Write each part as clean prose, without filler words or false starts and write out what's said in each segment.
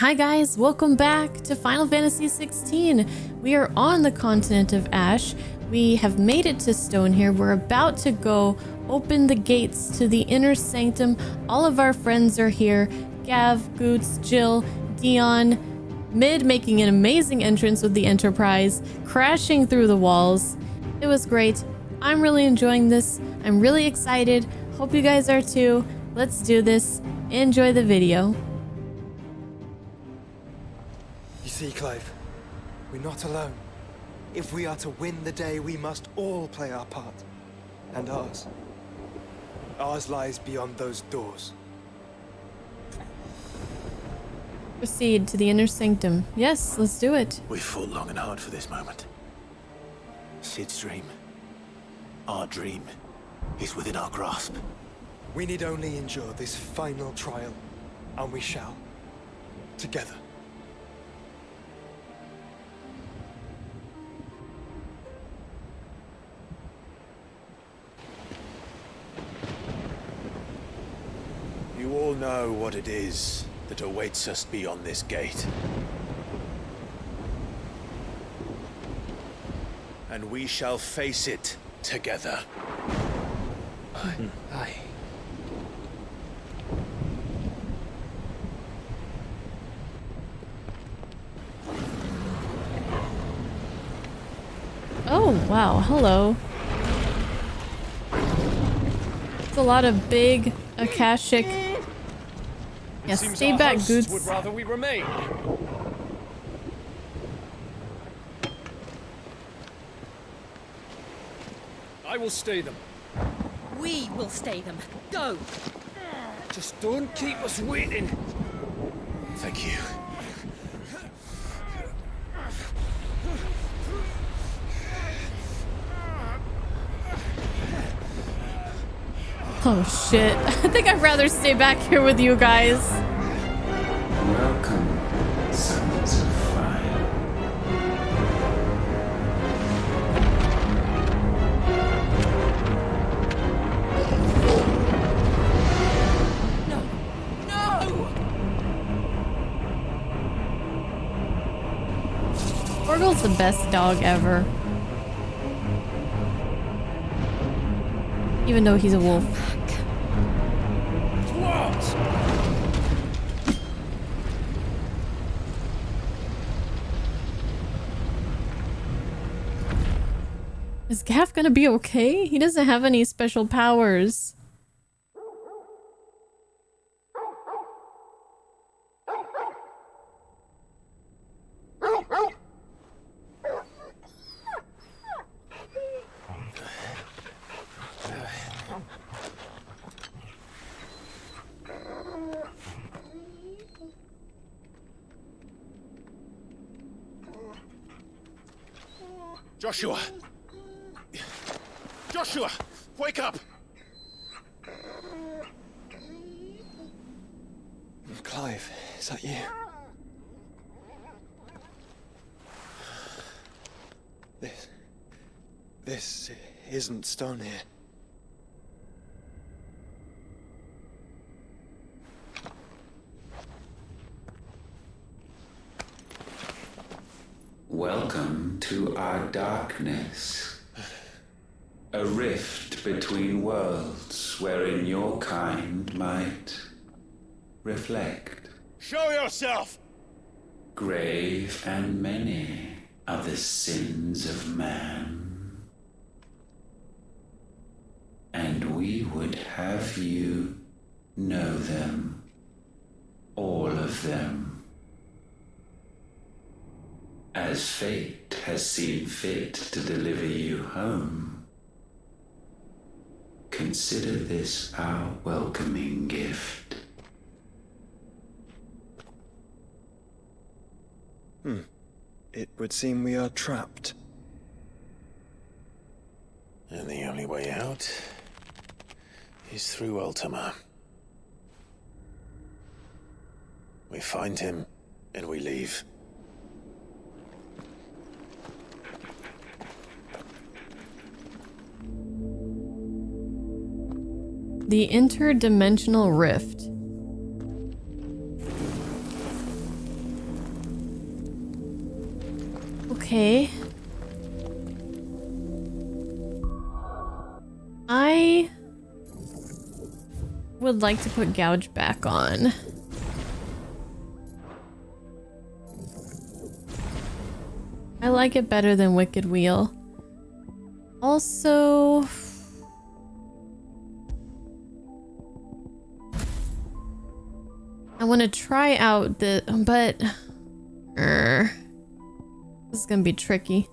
Hi guys, welcome back to Final Fantasy XVI. We are on the continent of Ash. We have made it to Stone here. We're about to go open the gates to the inner sanctum. All of our friends are here. Gav, Goots, Jill, Dion, Mid making an amazing entrance with the Enterprise, crashing through the walls. It was great. I'm really enjoying this. I'm really excited. Hope you guys are too. Let's do this. Enjoy the video. You see, Clive, we're not alone. If we are to win the day, we must all play our part. And ours. Ours lies beyond those doors. Proceed to the inner sanctum. Yes, let's do it. We fought long and hard for this moment. Sid's dream, our dream, is within our grasp. We need only endure this final trial, and we shall. Together. You all know what it is that awaits us beyond this gate. And we shall face it together. Aye. Oh, wow. Hello. It's a lot of big Akashic. Yeah, stay back, Goots. Would rather we remain. I will stay them. We will stay them. Go! Just don't keep us waiting. Thank you. Oh shit. I think I'd rather stay back here with you guys. Welcome, sons of fire. No! No! Porgal's the best dog ever. Even though he's a wolf. What? Is Gav gonna be okay? He doesn't have any special powers. Joshua! Joshua! Wake up! Clive, is that you? This isn't Stone here. Welcome to our darkness. A rift between worlds wherein your kind might reflect. Show yourself! Grave and many are the sins of man. And we would have you know them, all of them. As fate has seen fit to deliver you home, consider this our welcoming gift. It would seem we are trapped. And the only way out is through Ultima. We find him and we leave. The interdimensional rift. Okay. I would like to put Gouge back on. I like it better than Wicked Wheel. Also... I want to try out the... but... this is gonna be tricky.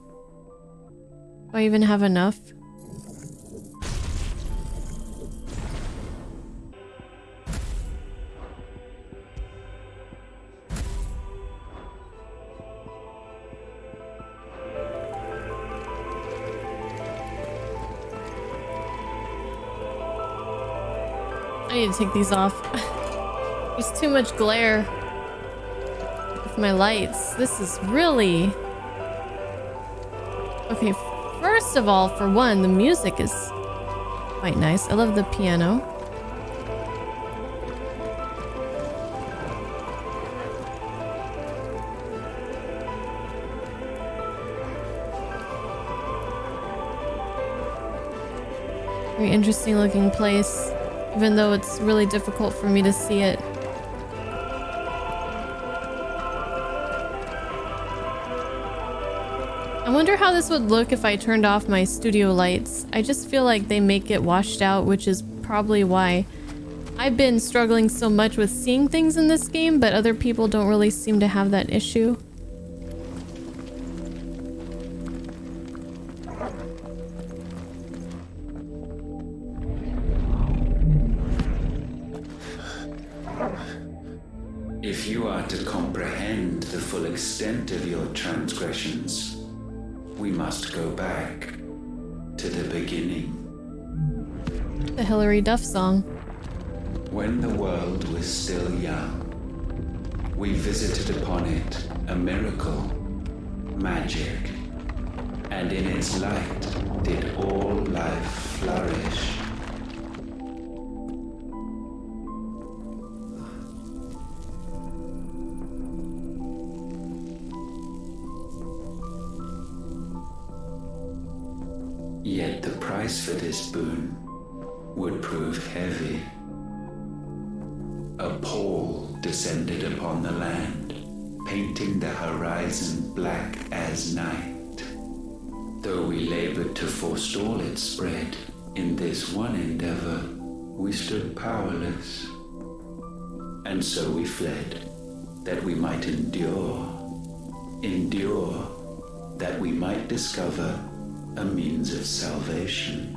Do I even have enough? I need to take these off. There's too much glare with my lights. This is really... Okay, first of all, for one, the music is quite nice. I love the piano. Very interesting looking place, even though it's really difficult for me to see it. I wonder how this would look if I turned off my studio lights. I just feel like they make it washed out, which is probably why I've been struggling so much with seeing things in this game, but other people don't really seem to have that issue. If you are to comprehend the full extent of your transgressions, we must go back to the beginning. The Hilary Duff song. When the world was still young, we visited upon it a miracle, magic, and in its light did all life flourish. Yet the price for this boon would prove heavy. A pall descended upon the land, painting the horizon black as night. Though we labored to forestall its spread, in this one endeavor we stood powerless. And so we fled, that we might endure, that we might discover a means of salvation.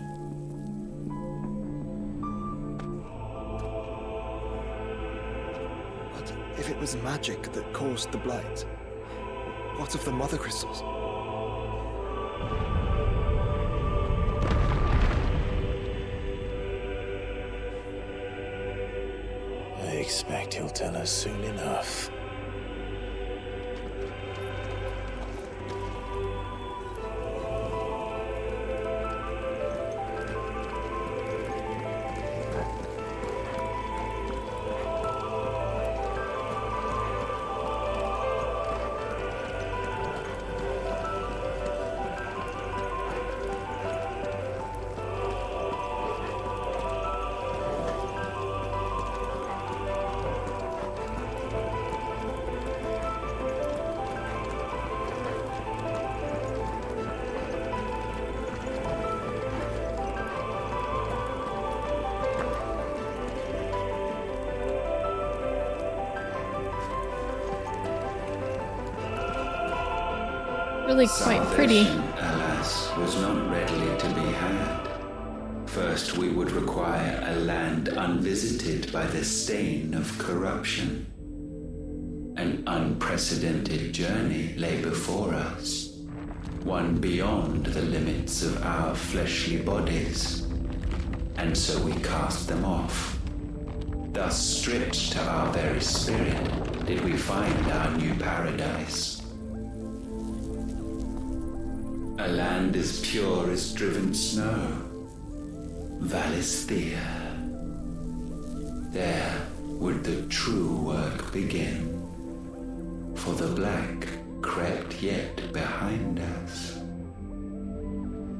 But if it was magic that caused the blight, what of the mother crystals? I expect he'll tell us soon enough. Really quite pretty. Salvation, alas, was not readily to be had. First, we would require a land unvisited by the stain of corruption. An unprecedented journey lay before us, one beyond the limits of our fleshly bodies. And so we cast them off. Thus, stripped to our very spirit, did we find our new paradise. A land as pure as driven snow, Valisthea. There would the true work begin. For the black crept yet behind us.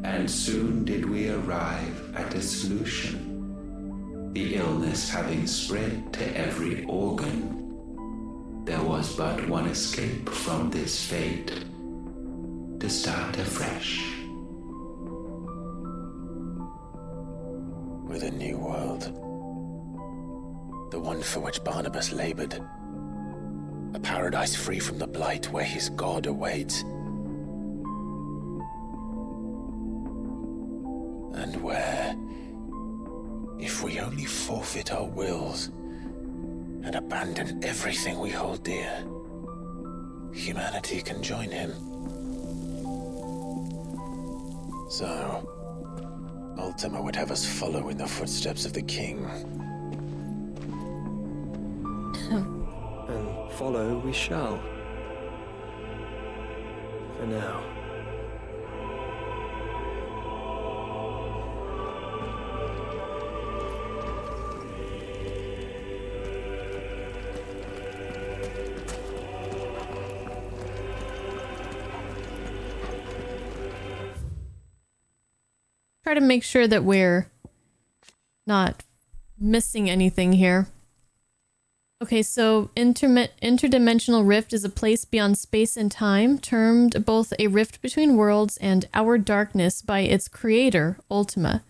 And soon did we arrive at a solution. The illness having spread to every organ, there was but one escape from this fate: to start afresh. With a new world. The one for which Barnabas labored. A paradise free from the blight where his God awaits. And where, if we only forfeit our wills and abandon everything we hold dear, humanity can join him. So, Ultima would have us follow in the footsteps of the king. And follow we shall. For now. Try to make sure that we're not missing anything here. Okay, so interdimensional rift is a place beyond space and time, termed both a rift between worlds and our darkness by its creator, Ultima.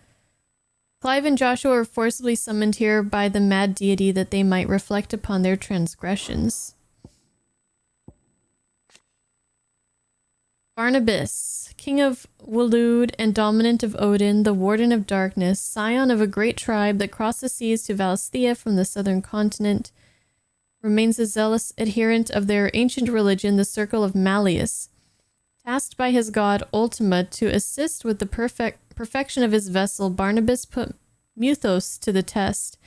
Clive and Joshua are forcibly summoned here by the mad deity that they might reflect upon their transgressions. Barnabas, king of Waloed and dominant of Odin, the warden of darkness, scion of a great tribe that crossed the seas to Valisthea from the southern continent, remains a zealous adherent of their ancient religion, the Circle of Malleus. Tasked by his god Ultima to assist with the perfection of his vessel, Barnabas put Muthos to the test,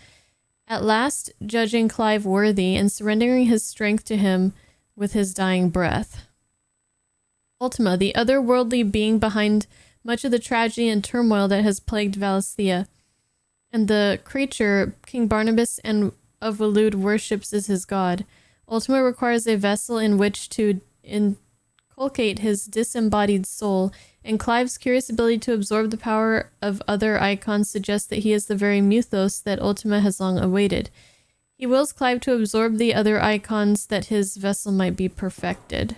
at last judging Clive worthy and surrendering his strength to him with his dying breath. Ultima, the otherworldly being behind much of the tragedy and turmoil that has plagued Valisthea, and the creature King Barnabas and of Waloed worships as his god. Ultima requires a vessel in which to inculcate his disembodied soul, and Clive's curious ability to absorb the power of other icons suggests that he is the very Muthos that Ultima has long awaited. He wills Clive to absorb the other icons that his vessel might be perfected.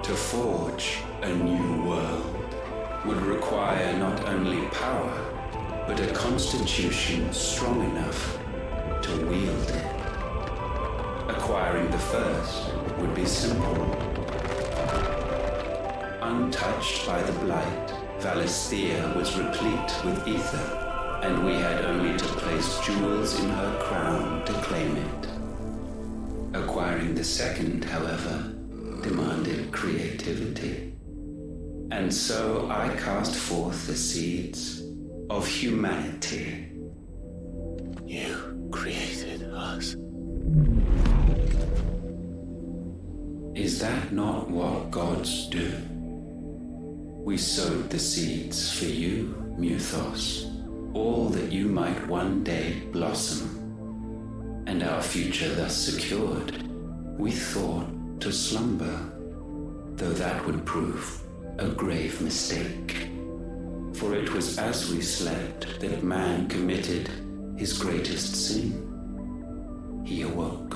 To forge a new world would require not only power, but a constitution strong enough to wield it. Acquiring the first would be simple. Untouched by the blight, Valisthea was replete with ether, and we had only to place jewels in her crown to claim it. Acquiring the second, however, demanded creativity. And so I cast forth the seeds of humanity. You created us. Is that not what gods do? We sowed the seeds for you, Muthos, all that you might one day blossom. And our future thus secured, we thought to slumber, though that would prove a grave mistake. For it was as we slept that man committed his greatest sin. He awoke.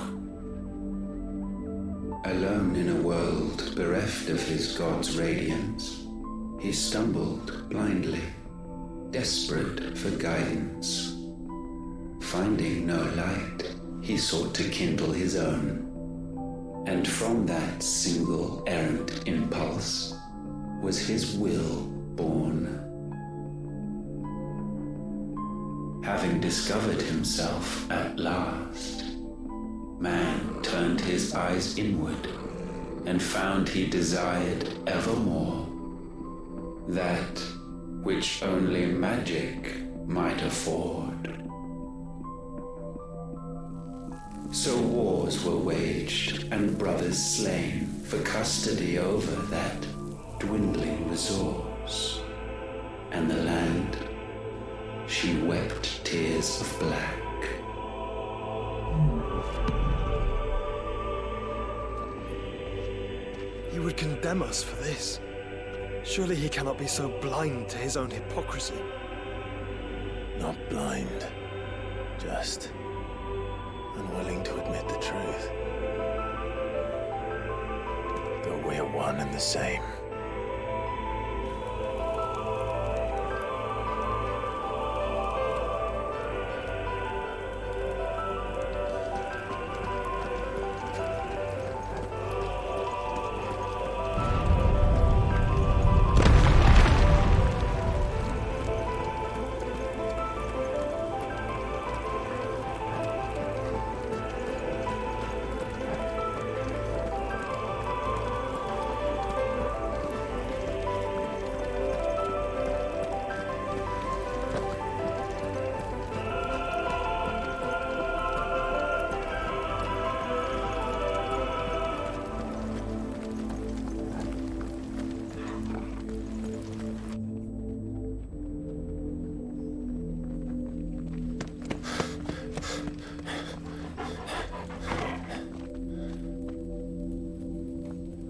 Alone in a world bereft of his god's radiance, he stumbled blindly, desperate for guidance. Finding no light, he sought to kindle his own. And from that single errant impulse was his will born. Having discovered himself at last, man turned his eyes inward and found he desired evermore that which only magic might afford. So wars were waged and brothers slain for custody over that dwindling resource. And the land, she wept tears of black. He would condemn us for this. Surely he cannot be so blind to his own hypocrisy. Not blind, just unwilling to admit the truth. Though we're one and the same.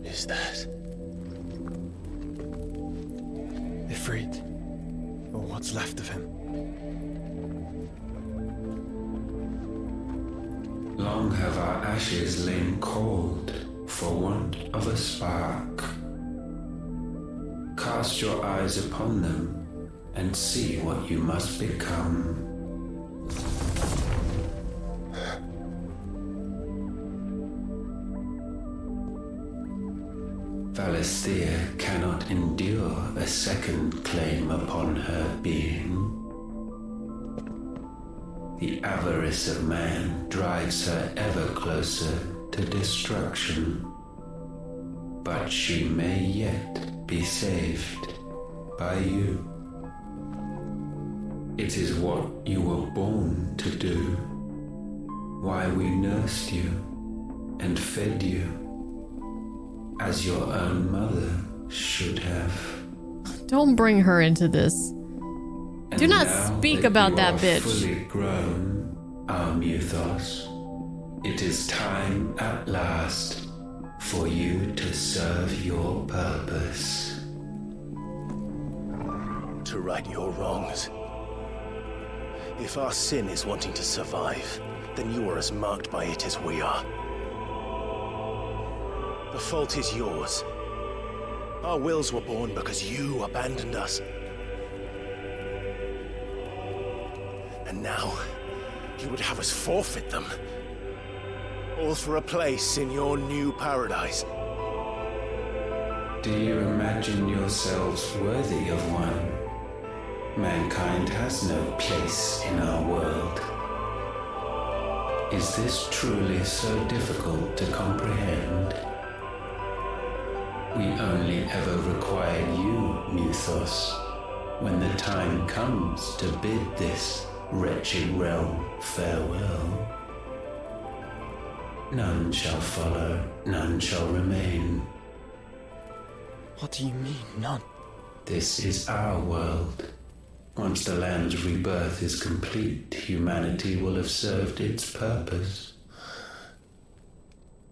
Is that? Ifrit, or what's left of him. Long have our ashes lain cold for want of a spark. Cast your eyes upon them and see what you must become. Valisthea cannot endure a second claim upon her being. The avarice of man drives her ever closer to destruction. But she may yet be saved by you. It is what you were born to do, why we nursed you and fed you, as your own mother should have. Don't bring her into this. Do And not now speak about that you are bitch. Fully grown, our Muthos, it is time at last for you to serve your purpose. To right your wrongs. If our sin is wanting to survive, then you are as marked by it as we are. The fault is yours. Our wills were born because you abandoned us. And now, you would have us forfeit them. All for a place in your new paradise. Do you imagine yourselves worthy of one? Mankind has no place in our world. Is this truly so difficult to comprehend? We only ever require you, Muthos, when the time comes to bid this wretched realm farewell. None shall follow, none shall remain. What do you mean, none? This is our world. Once the land's rebirth is complete, humanity will have served its purpose.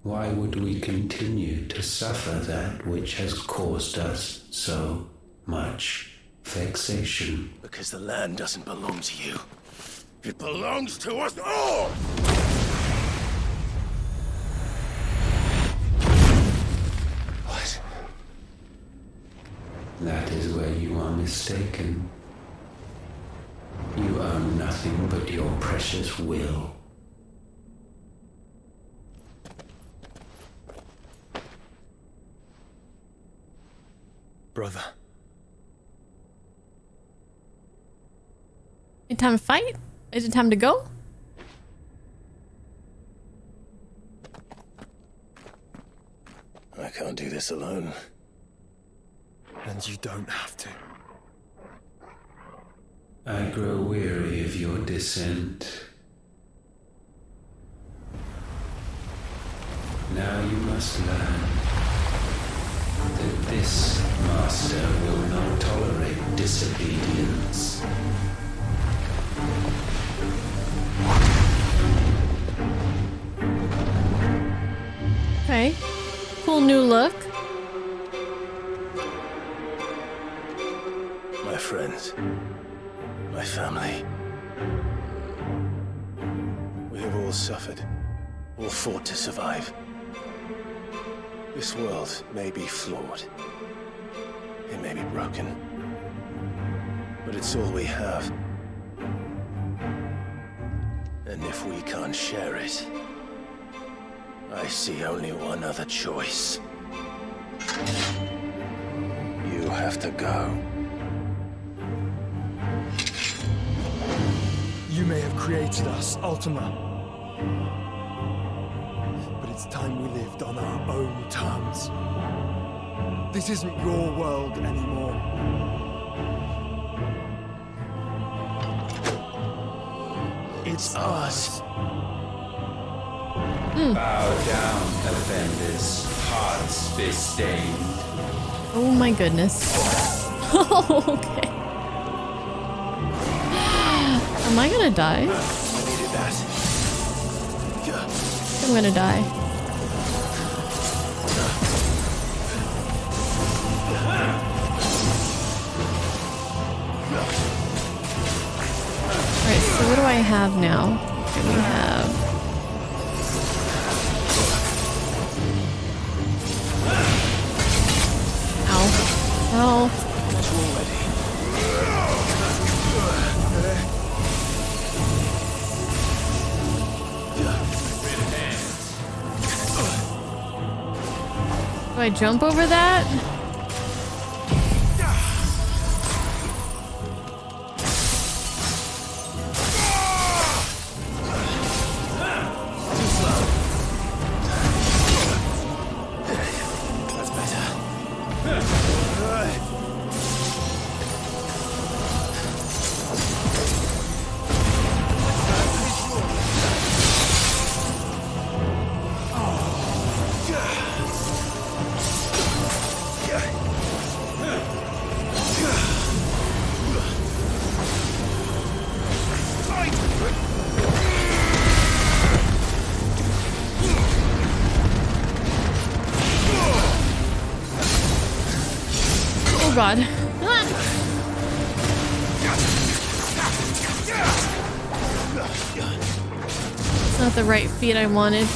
Why would we continue to suffer that which has caused us so much vexation? Because the land doesn't belong to you. It belongs to us all! What? That is where you are mistaken. You own nothing but your precious will. Brother. Is it time to fight? Is it time to go? I can't do this alone. And you don't have to. I grow weary of your dissent. Now you must learn that this master will not tolerate disobedience. Okay. Cool new look. My friends, my family. We have all suffered, all fought to survive. This world may be flawed. It may be broken. But it's all we have. And if we can't share it, I see only one other choice. You have to go. You may have created us, Ultima. But it's time we lived on our own terms. This isn't your world anymore. It's ours. Bow down, offenders, hearts be-stained. Oh my goodness. Okay. Am I gonna die? I needed that. I'm gonna die. Alright, so what do I have now? Okay, we have... Ow. Do I jump over that? Oh god. It's not the right feat I wanted.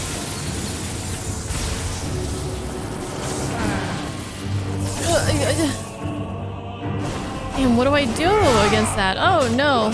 Damn, what do I do against that? Oh no.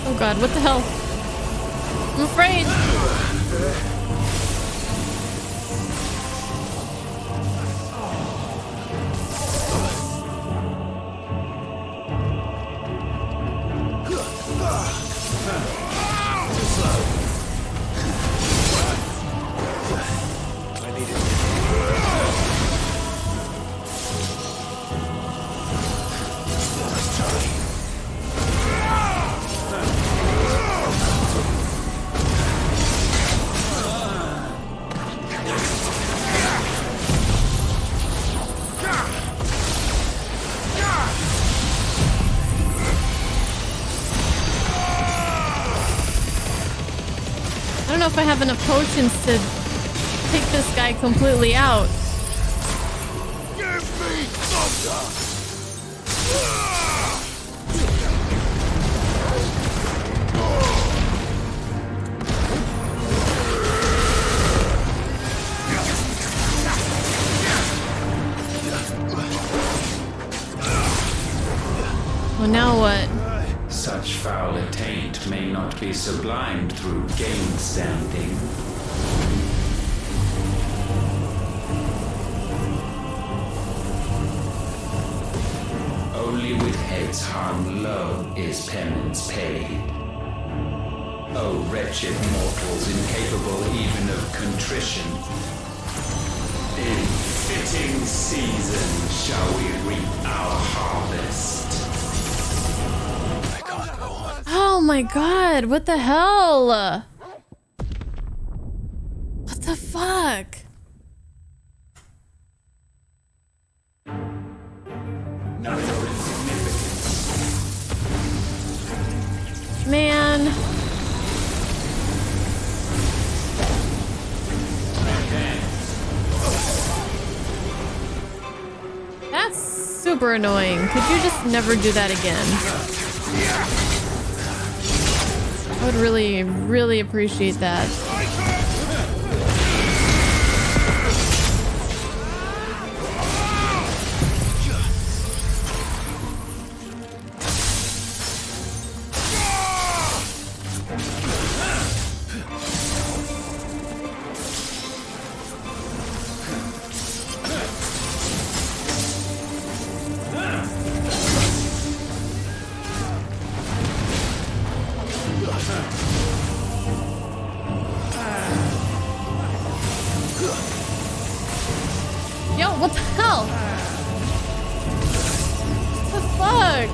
Oh god, what the hell? I'm afraid. I don't know if I have enough potions to take this guy completely out. Give me thunder! fate may not be sublimed through gain-standing. Only with heads hung low is penance paid. O wretched mortals incapable even of contrition, in fitting season shall we reap our harvest. I can't go on. Oh my god, what the hell? What the fuck? Know your insignificance. Man. That's super annoying. Could you just never do that again? I would really, really appreciate that. Yo, what the hell? What the fuck?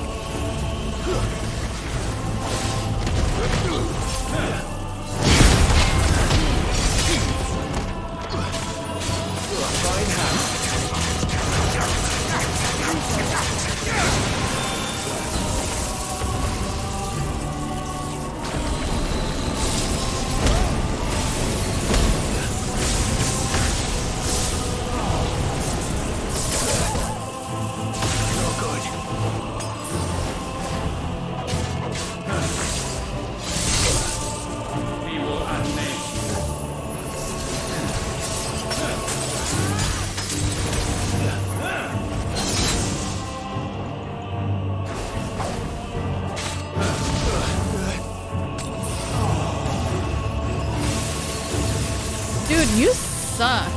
Dude, you suck.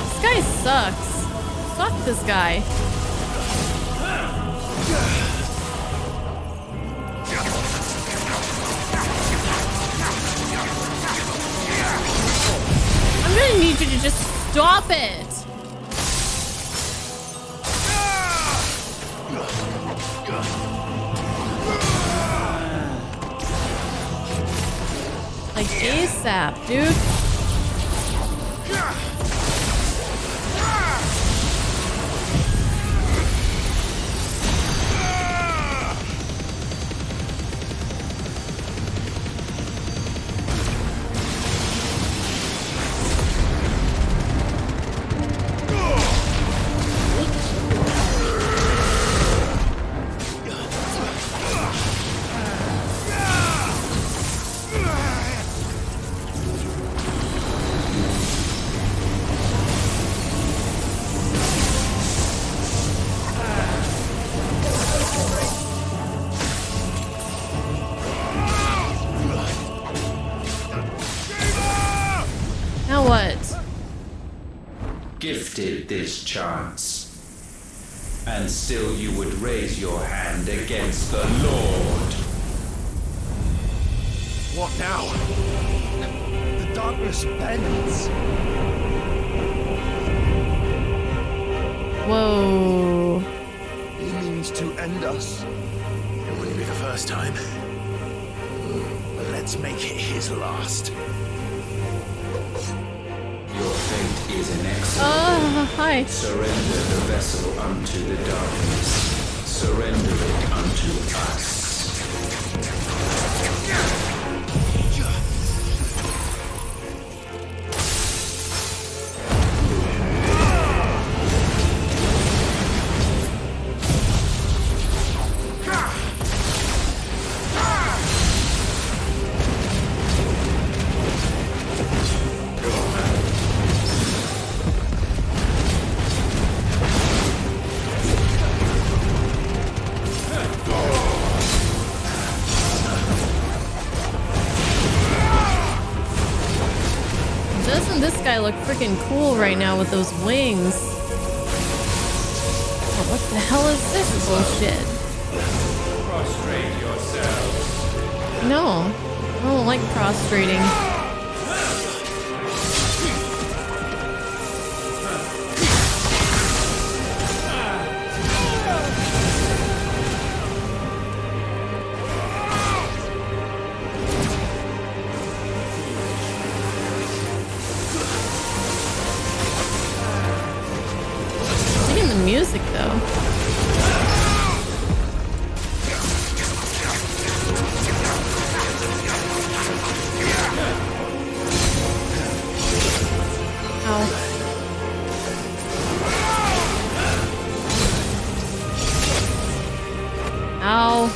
This guy sucks. Fuck this guy. I'm gonna need you to just stop it. Like ASAP, dude. Now what? Gifted this chance, and still you would raise your hand against the Lord. What now? The darkness bends. Whoa. He means to end us. It wouldn't be the first time. But let's make it his last. Your fate is inexorable. Hi. Surrender the vessel unto the darkness. Surrender it unto us. guy look freaking cool right now with those wings. Oh, what the hell is this bullshit? Prostrate yourselves. No, I don't like prostrating. Digging the music though. Ow.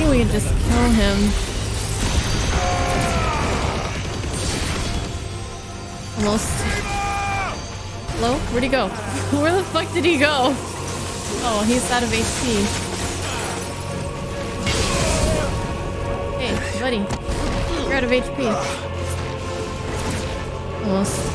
We can just kill him. Almost. Hello? Where'd he go? Where the fuck did he go? Oh, he's out of HP. Hey, buddy. You're out of HP. Almost.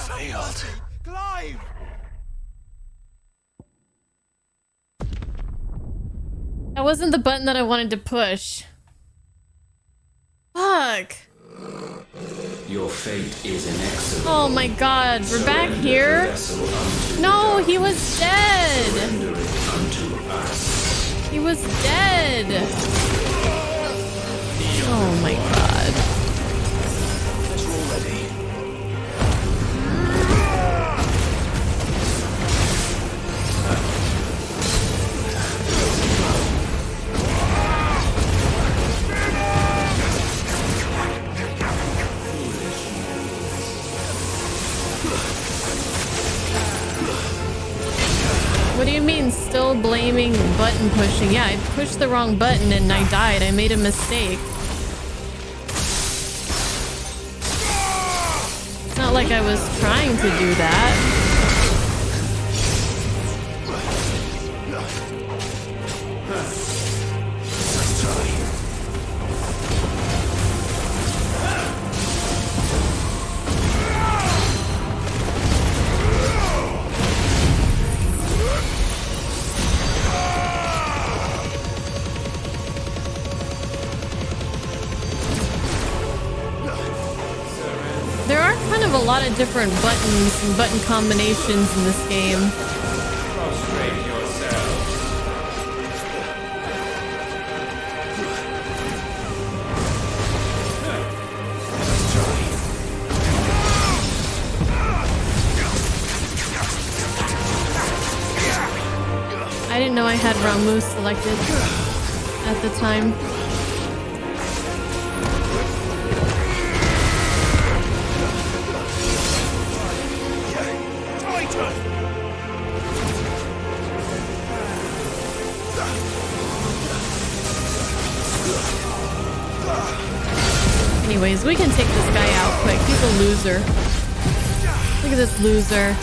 Failed. Clive! That wasn't the button that I wanted to push. Fuck. Your fate is inexorable. Oh my god, we're back here? No, he was dead. Surrender it unto us. He was dead. Oh my god. What do you mean still blaming button pushing? Yeah, I pushed the wrong button and I died. I made a mistake. It's not like I was trying to do that. lot of different buttons and button combinations in this game. Prostrate yourself. I didn't know I had Ramu selected at the time. Anyways, we can take this guy out quick. He's a loser. Look at this loser.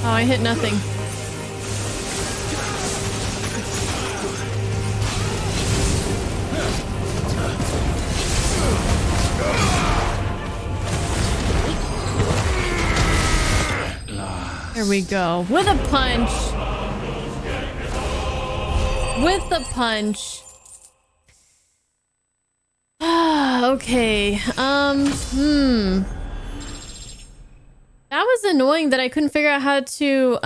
Oh, I hit nothing. There we go. With a punch. With the punch. Okay. That was annoying that I couldn't figure out how to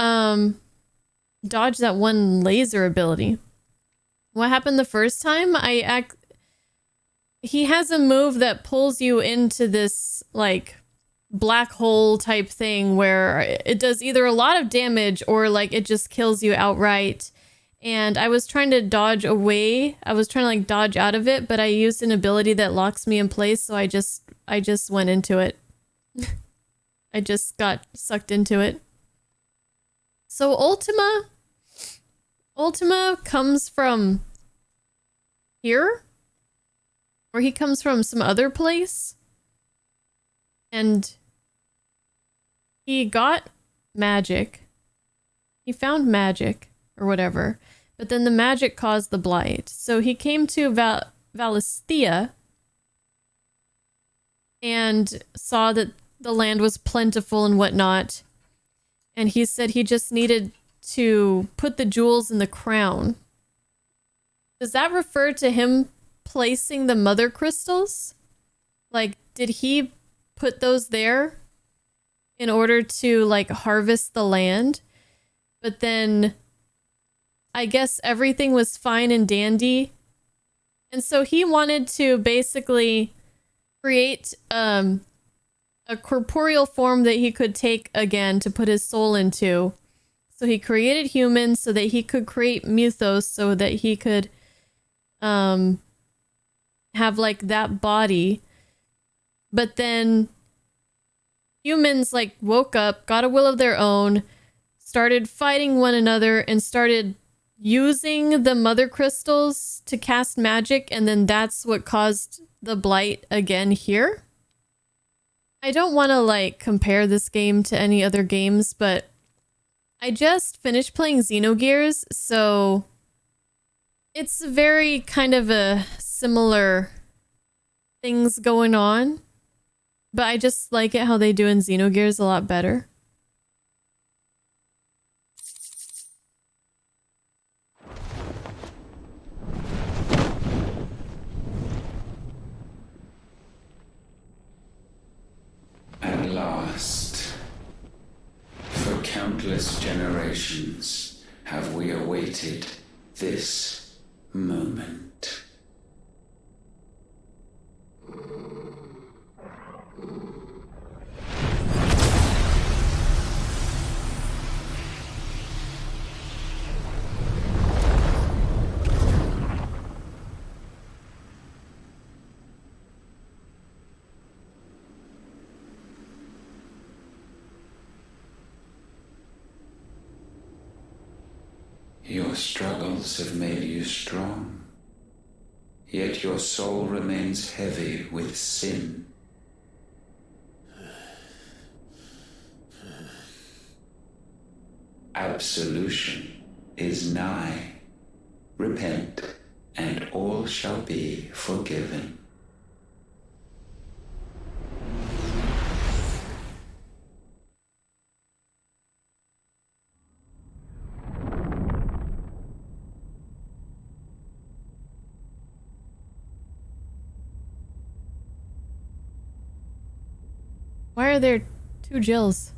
dodge that one laser ability. What happened the first time? He has a move that pulls you into this like black hole type thing where it does either a lot of damage or like it just kills you outright. And I was trying to dodge away. I was trying to like dodge out of it, but I used an ability that locks me in place, so I just went into it. I just got sucked into it. So Ultima comes from here? Or he comes from some other place? And he got magic. He found magic or whatever. But then the magic caused the blight. So he came to Valisthea and saw that the land was plentiful and whatnot. And he said he just needed to put the jewels in the crown. Does that refer to him placing the mother crystals? Like, did he put those there in order to like harvest the land? But then I guess everything was fine and dandy. And so he wanted to basically create a corporeal form that he could take again to put his soul into. So he created humans so that he could create mythos so that he could have like that body. But then humans like woke up, got a will of their own, started fighting one another, and started using the mother crystals to cast magic, and then that's what caused the blight again here. I don't want to like compare this game to any other games, but I just finished playing Xenogears, so it's very kind of a similar things going on, but I just like it how they do in Xenogears a lot better. At last, for countless generations, have we awaited this moment. Your struggles have made you strong, yet your soul remains heavy with sin. Absolution is nigh. Repent, and all shall be forgiven. Why are there two Jills?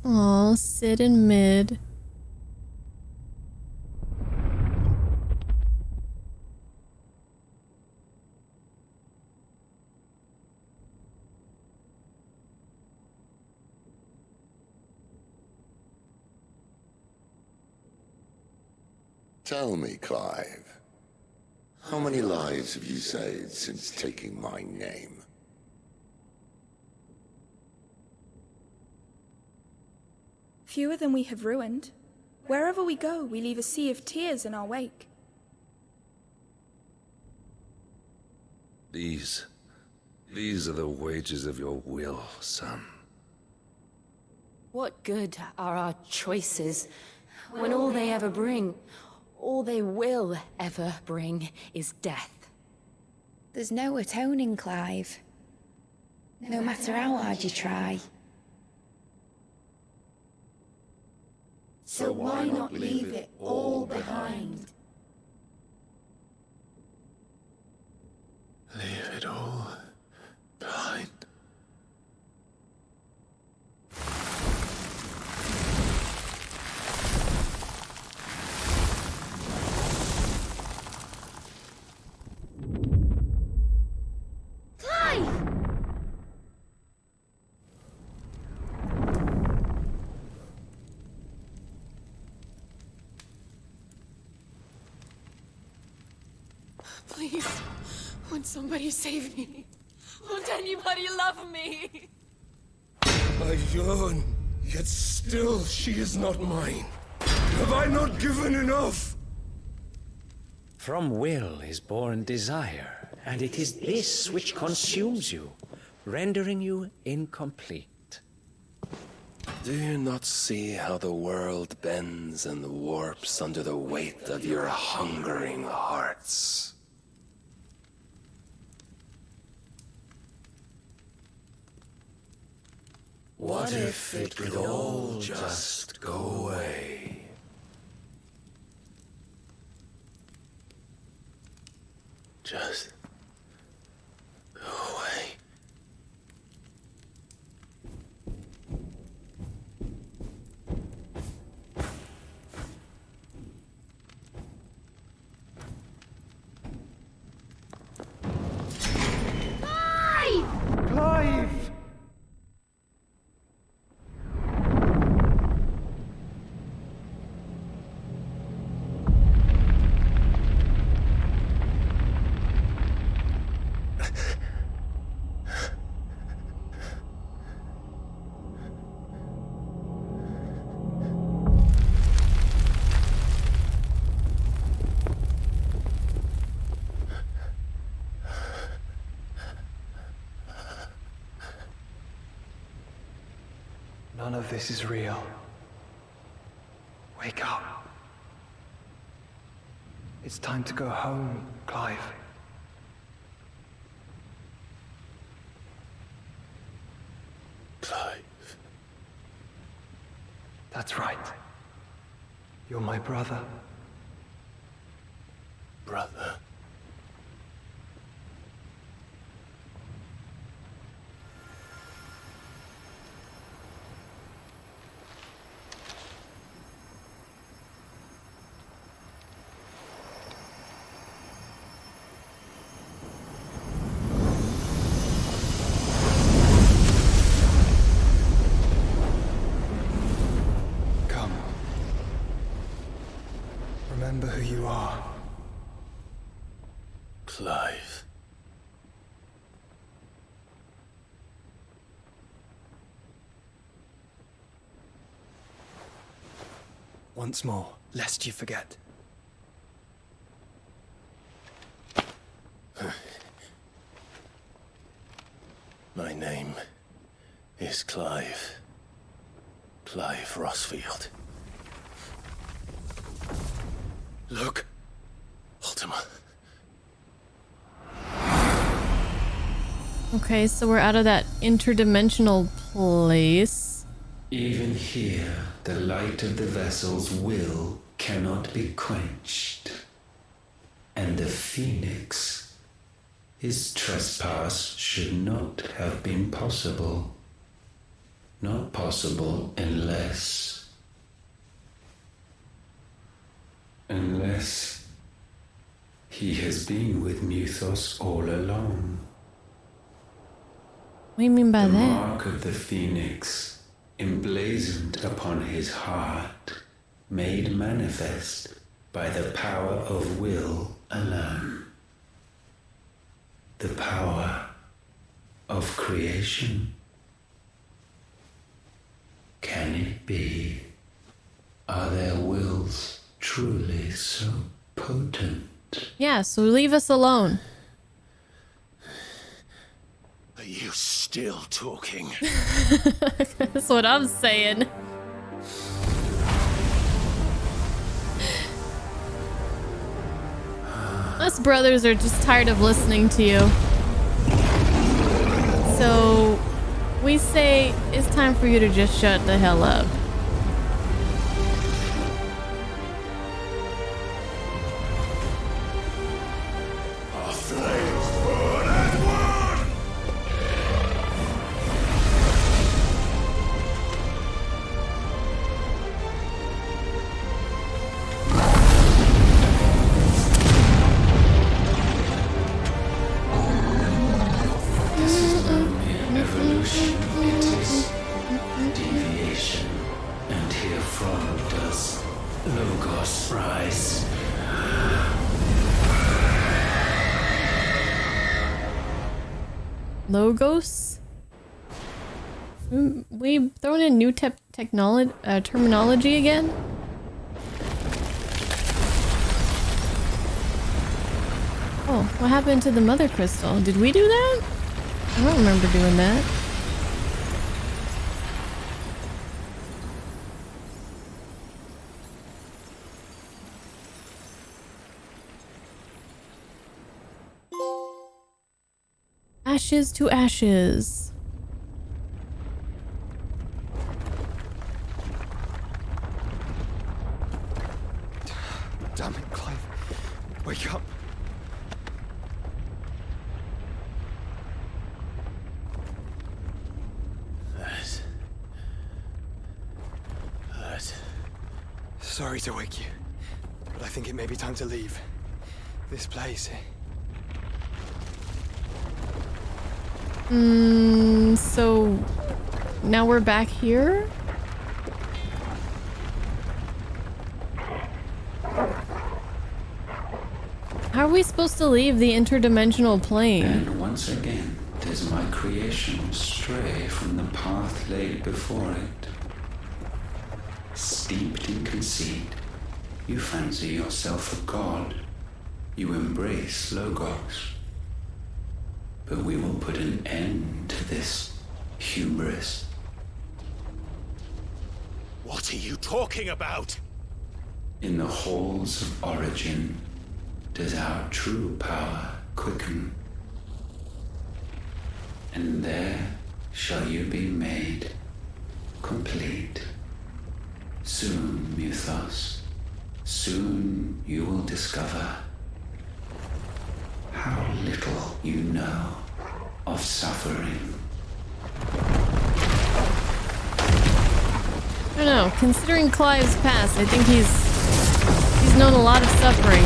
Aw, Sid and Mid. Tell me, Clive, how many lives have you saved since taking my name? Fewer than we have ruined. Wherever we go, we leave a sea of tears in our wake. These are the wages of your will, son. What good are our choices when all they ever bring, all they will ever bring, is death? There's no atoning, Clive. No matter how hard you try. So why not leave it all behind? Leave it all behind. Please, won't somebody save me? Won't anybody love me? I yearn, yet still she is not mine. Have I not given enough? From will is born desire, and it is this which consumes you, rendering you incomplete. Do you not see how the world bends and warps under the weight of your hungering hearts? What if it could all just go away? Just go away. Clive! this is real. Wake up. It's time to go home, Clive. Clive. That's right. You're my brother. Brother. Come. Remember who you are. Clive. Once more, lest you forget. My name is Clive. Clive Rossfield. Look. Ultima. Okay, so we're out of that interdimensional place. Even here, the light of the vessel's will cannot be quenched. And the Phoenix, his trespass should not have been possible. Not possible unless he has been with Muthos all along. What do you mean by The that? mark of the Phoenix, emblazoned upon his heart, made manifest by the power of will alone. The power of creation. Can it be? Are their wills truly so potent? Yeah, so leave us alone. Are you still talking? That's what I'm saying. Us brothers are just tired of listening to you. So we say it's time for you to just shut the hell up. Our flames burn as one! This is no mere evolution, it is deviation. And herefrom does Logos rise. Logos? We throwing in new terminology again? Oh, what happened to the mother crystal? Did we do that? I don't remember doing that. Ashes to ashes. Damn it, Clive. Wake up. That. Sorry to wake you, but I think it may be time to leave. This place. So now we're back here? How are we supposed to leave the interdimensional plane? And once again, does my creation stray from the path laid before it? Steeped in conceit, you fancy yourself a god. You embrace Logos. But we will put an end to this hubris. What are you talking about? In the halls of origin does our true power quicken. And there shall you be made complete. Soon, Mythos, soon you will discover how little you know of suffering. I don't know. Considering Clive's past, I think he's known a lot of suffering.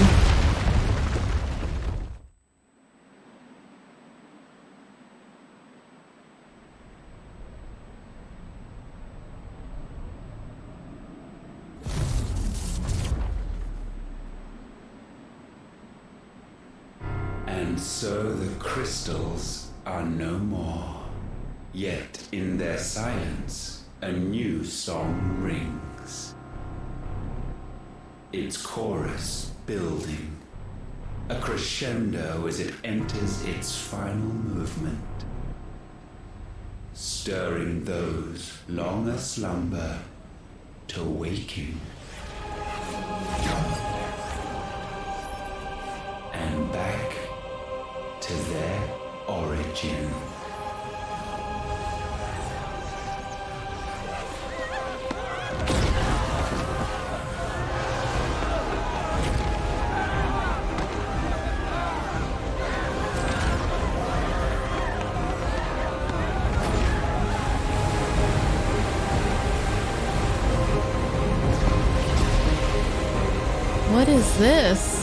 And so the crystals are no more. Yet in their silence, a new song rings. Its chorus building, a crescendo as it enters its final movement, stirring those long aslumber to waking. And back to their origin. What is this?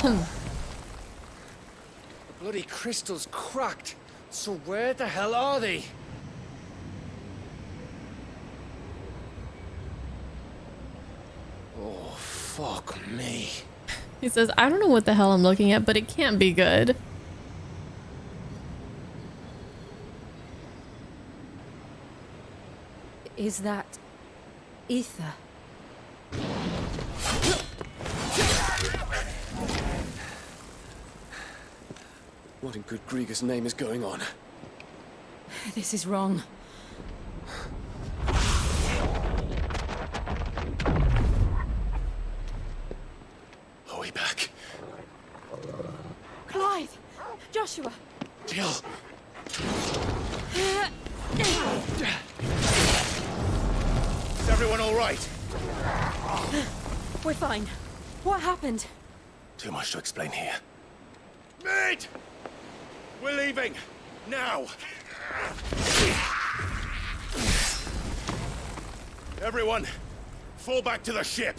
The bloody crystal's cracked. So where the hell are they? Oh, fuck me. He says, I don't know what the hell I'm looking at, but it can't be good. Is that ether? What in good Grieger's name is going on? This is wrong. Are we back? Clive! Joshua! Jill! Is everyone all right? We're fine. What happened? Too much to explain here. Mate! We're leaving! Now! Everyone, fall back to the ship!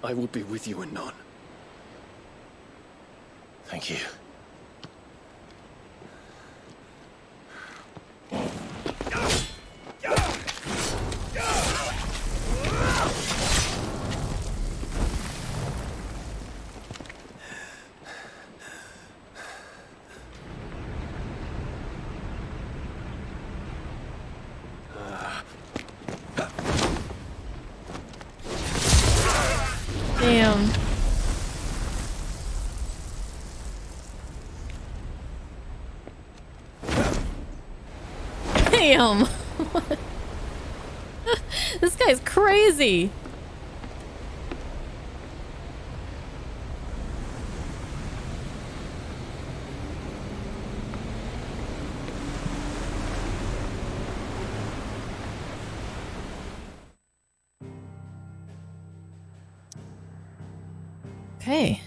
I will be with you anon. Thank you. Damn. Damn. This guy's crazy. Okay.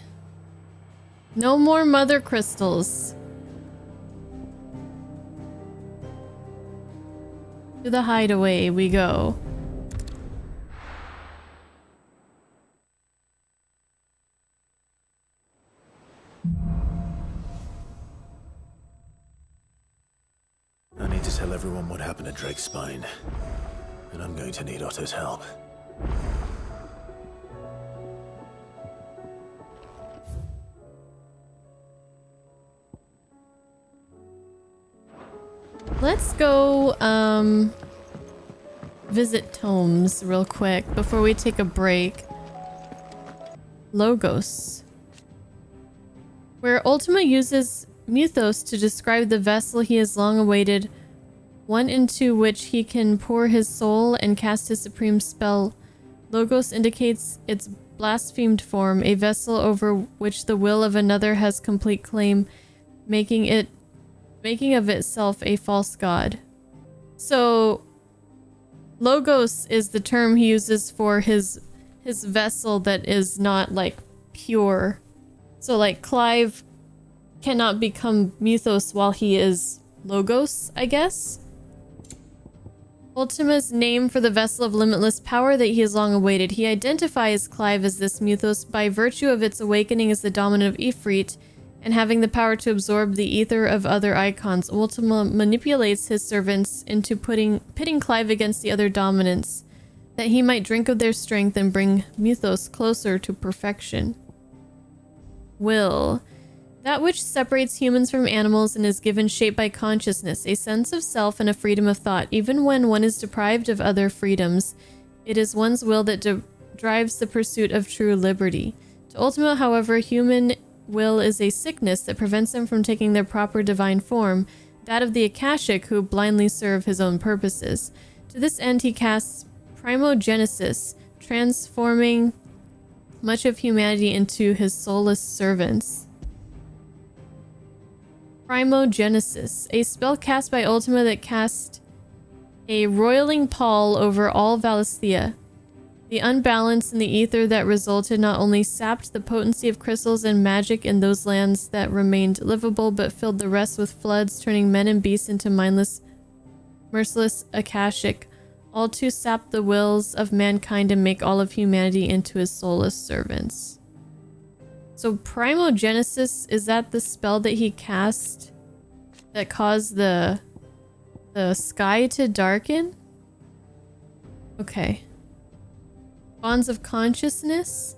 No more mother crystals. To the hideaway we go. tell everyone what happened at Drake's Spine. And I'm going to need Otto's help. Let's go, visit tomes real quick before we take a break. Logos. Where Ultima uses mythos to describe the vessel he has long awaited, one into which he can pour his soul and cast his supreme spell. Logos indicates its blasphemed form, a vessel over which the will of another has complete claim, making of itself a false god. So Logos is the term he uses for his vessel that is not like pure. So like Clive cannot become mythos while he is Logos, I guess. Ultima's name for the vessel of limitless power that he has long awaited. He identifies Clive as this mythos by virtue of its awakening as the dominant of Ifrit and having the power to absorb the ether of other icons. Ultima manipulates his servants into pitting Clive against the other dominants, that he might drink of their strength and bring mythos closer to perfection. Will. That which separates humans from animals and is given shape by consciousness, a sense of self and a freedom of thought. Even when one is deprived of other freedoms, it is one's will that drives the pursuit of true liberty. To Ultima, however, human will is a sickness that prevents them from taking their proper divine form, that of the Akashic, who blindly serve his own purposes. To this end, he casts primogenesis, transforming much of humanity into his soulless servants. Primogenesis, a spell cast by Ultima that cast a roiling pall over all Valisthea. The unbalance in the ether that resulted not only sapped the potency of crystals and magic in those lands that remained livable, but filled the rest with floods, turning men and beasts into mindless, merciless Akashic, all to sap the wills of mankind and make all of humanity into his soulless servants. So Primogenesis, is that the spell that he cast that caused the sky to darken? Okay. Bonds of consciousness.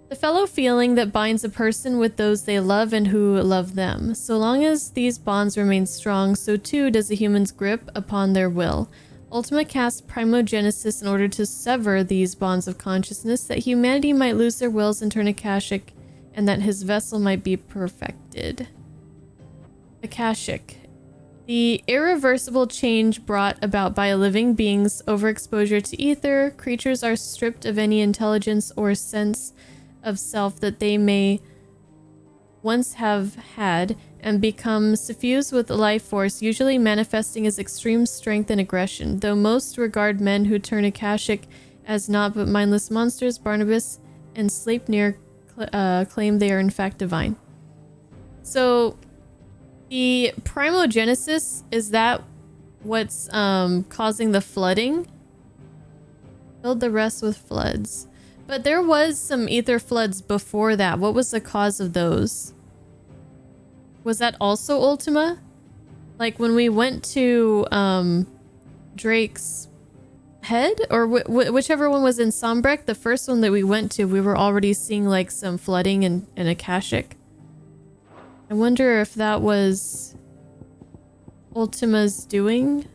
The fellow feeling that binds a person with those they love and who love them. So long as these bonds remain strong, so too does a human's grip upon their will. Ultima casts Primogenesis in order to sever these bonds of consciousness, that humanity might lose their wills and turn Akashic, and that his vessel might be perfected. Akashic. The irreversible change brought about by a living being's overexposure to ether, creatures are stripped of any intelligence or sense of self that they may once have had, and become suffused with life force, usually manifesting as extreme strength and aggression. Though most regard men who turn Akashic as naught but mindless monsters, Barnabas and Sleipnir claim they are in fact divine. So the Primogenesis, is that what's causing the flooding? Filled the rest with floods. But there was some ether floods before that. What was the cause of those? Was that also Ultima? Like when we went to Drake's head, or whichever one was in Sombrek, the first one that we went to, we were already seeing like some flooding in Akashic. I wonder if that was Ultima's doing,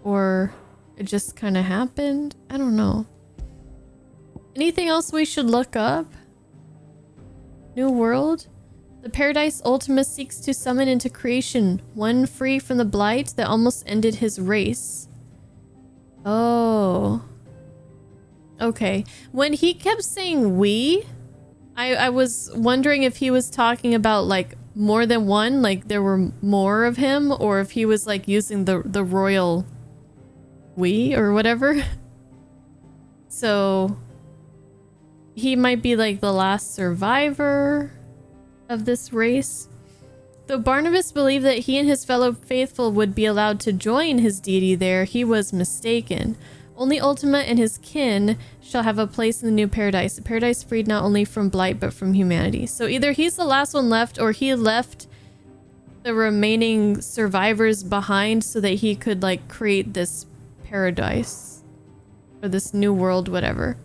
or it just kind of happened. I don't know. Anything else we should look up? New world? The paradise Ultima seeks to summon into creation, one free from the blight that almost ended his race. Oh. Okay. When he kept saying we, I was wondering if he was talking about like more than one, like there were more of him, or if he was like using the royal we or whatever. So he might be like the last survivor of this race. Though Barnabas believed that he and his fellow faithful would be allowed to join his deity there, he was mistaken. Only Ultima and his kin shall have a place in the new paradise, a paradise freed not only from blight but from humanity. So either he's the last one left, or he left the remaining survivors behind so that he could like create this paradise or this new world, whatever.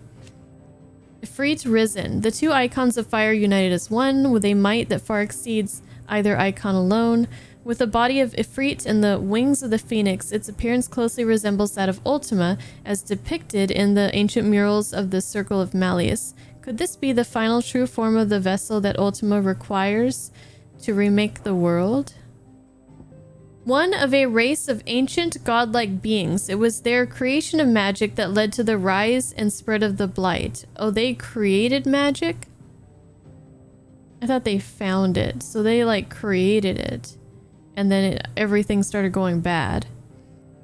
Ifrit risen. The two icons of fire united as one with a might that far exceeds either icon alone. With the body of Ifrit and the wings of the phoenix, its appearance closely resembles that of Ultima, as depicted in the ancient murals of the Circle of Malleus. Could this be the final true form of the vessel that Ultima requires to remake the world? One of a race of ancient godlike beings. It was their creation of magic that led to the rise and spread of the Blight. Oh, they created magic? I thought they found it. So they like created it. And then everything started going bad.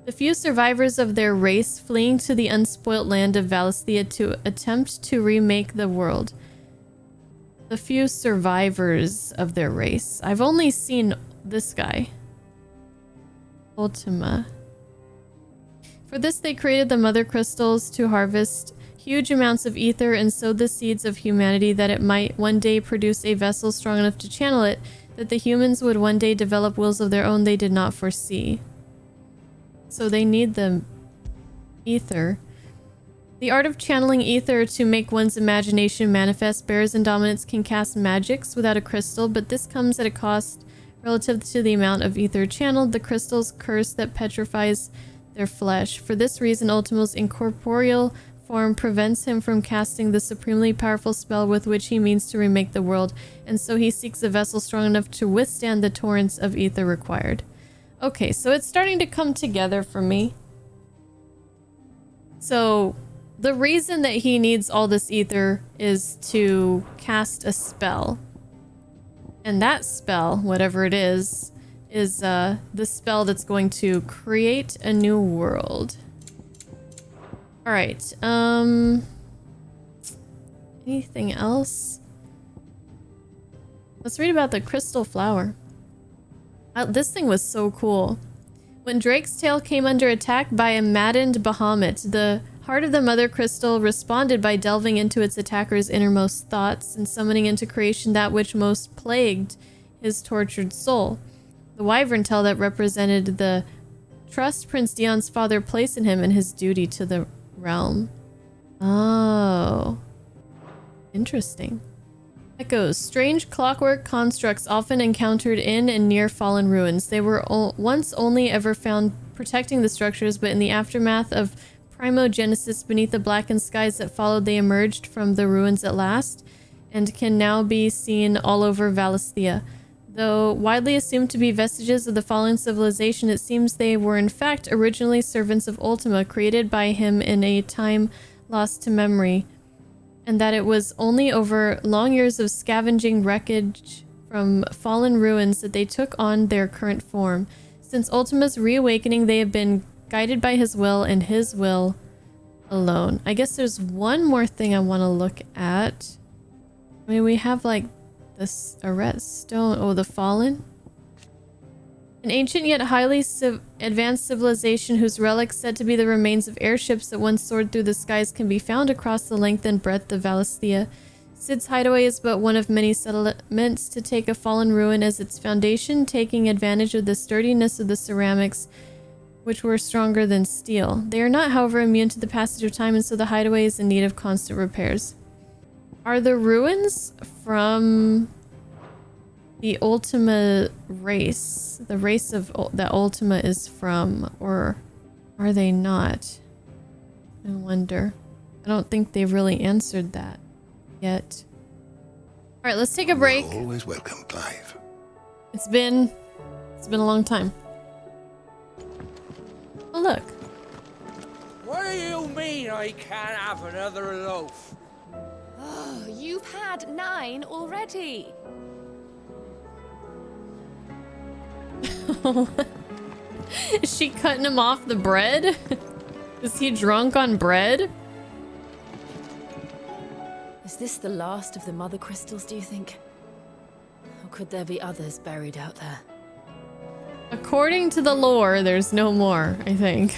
The few survivors of their race fleeing to the unspoilt land of Valisthea to attempt to remake the world. The few survivors of their race. I've only seen this guy. Ultima. For this they created the mother crystals to harvest huge amounts of ether and sowed the seeds of humanity that it might one day produce a vessel strong enough to channel it, that the humans would one day develop wills of their own they did not foresee. So they need the ether. The art of channeling ether to make one's imagination manifest. Bears and dominants can cast magics without a crystal, but this comes at a cost relative to the amount of ether channeled. The crystal's curse that petrifies their flesh. For this reason, Ultima's incorporeal form prevents him from casting the supremely powerful spell with which he means to remake the world, and so he seeks a vessel strong enough to withstand the torrents of ether required. Okay, so it's starting to come together for me. So the reason that he needs all this ether is to cast a spell. And that spell, whatever it is the spell that's going to create a new world. All right. Anything else? Let's read about the crystal flower. This thing was so cool. When Drake's tail came under attack by a maddened Bahamut, the heart of the mother crystal responded by delving into its attacker's innermost thoughts and summoning into creation that which most plagued his tortured soul. The wyvern tail that represented the trust Prince Dion's father placed in him and his duty to the realm. Oh. Interesting. Echoes. Strange clockwork constructs often encountered in and near fallen ruins. They were once only ever found protecting the structures, but in the aftermath of primogenesis beneath the blackened skies that followed, they emerged from the ruins at last and can now be seen all over Valisthea. Though widely assumed to be vestiges of the fallen civilization, it seems they were in fact originally servants of Ultima, created by him in a time lost to memory, and that it was only over long years of scavenging wreckage from fallen ruins that they took on their current form. Since Ultima's reawakening, they have been guided by his will and his will alone. I guess there's one more thing I want to look at. I mean, we have like this Arret stone. Oh, the Fallen. An ancient yet highly advanced civilization whose relics, said to be the remains of airships that once soared through the skies, can be found across the length and breadth of Valisthea. Sid's hideaway is but one of many settlements to take a fallen ruin as its foundation, taking advantage of the sturdiness of the ceramics, which were stronger than steel. They are not, however, immune to the passage of time, and so the hideaway is in need of constant repairs. Are the ruins from the Ultima race, the race of that Ultima is from, or are they not? I wonder. I don't think they've really answered that yet. All right, let's take a break. You're always welcome, Clive. It's been a long time. Oh, look. What do you mean I can't have another loaf? Oh, you've had 9 already. Is she cutting him off the bread? Is he drunk on bread? Is this the last of the mother crystals, do you think? Or could there be others buried out there? According to the lore, there's no more, I think.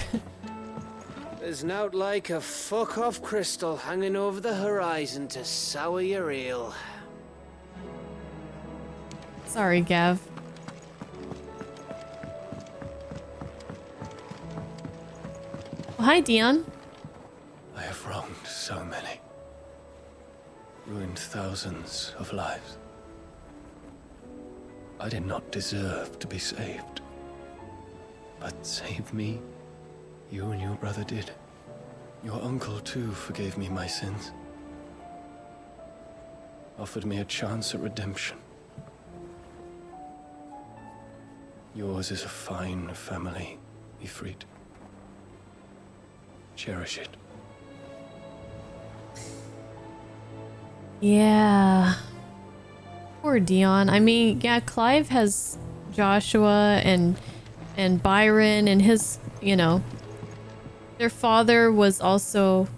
There's not like a fuck-off crystal hanging over the horizon to sour your ale. Sorry, Gav. Hi, Dion. I have wronged so many. Ruined thousands of lives. I did not deserve to be saved. But save me, you and your brother did. Your uncle, too, forgave me my sins. Offered me a chance at redemption. Yours is a fine family, Ifrit. Cherish it. Yeah. Poor Dion. I mean, yeah, Clive has Joshua and Byron and his, you know, their father was also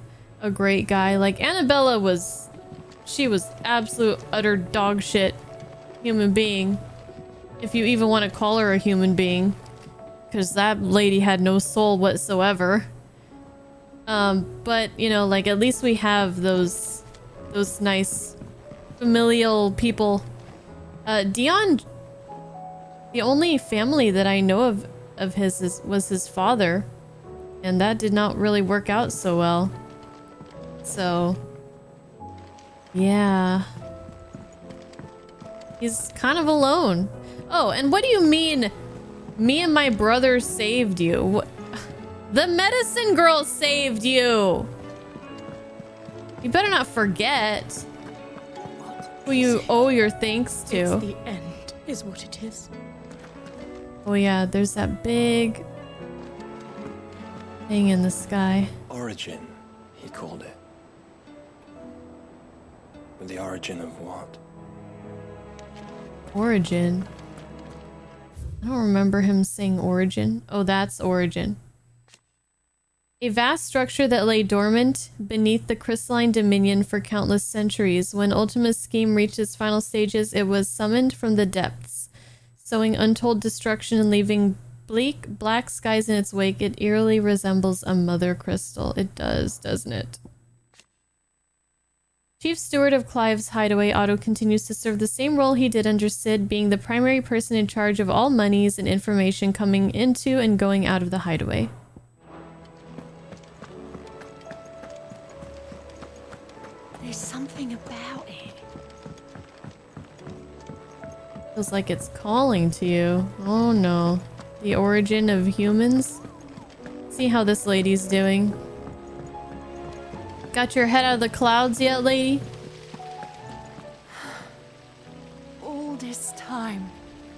a great guy. Like Annabella was, she was absolute utter dog shit human being. If you even want to call her a human being. Because that lady had no soul whatsoever. But, you know, like at least we have those nice familial people. Dion, the only family that I know of his was his father. And that did not really work out so well. So, yeah. He's kind of alone. Oh, and what do you mean me and my brother saved you? The medicine girl saved you! You better not forget who you owe your thanks to. It's the end, is what it is. Oh yeah, there's that big thing in the sky. Origin, he called it. But the origin of what? Origin? I don't remember him saying origin. Oh, that's origin. A vast structure that lay dormant beneath the crystalline dominion for countless centuries. When Ultima's scheme reached its final stages, it was summoned from the depths, sowing untold destruction and leaving bleak, black skies in its wake. It eerily resembles a mother crystal. It does, doesn't it? Chief Steward of Clive's hideaway, Otto continues to serve the same role he did under Sid, being the primary person in charge of all monies and information coming into and going out of the hideaway. There's something about it. Feels like it's calling to you. Oh no. The origin of humans? See how this lady's doing. Got your head out of the clouds yet, lady? All this time,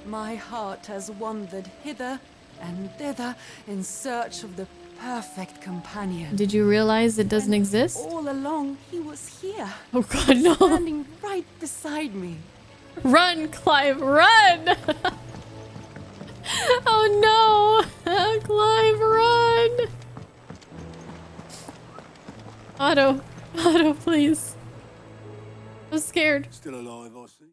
my heart has wandered hither and thither in search of the perfect companion. Did you realize it doesn't exist? All along, he was here. Oh god, no. Standing right beside me. Run, Clive, run! Oh no! Clive, run! Otto, please. I'm scared. Still alive, I see.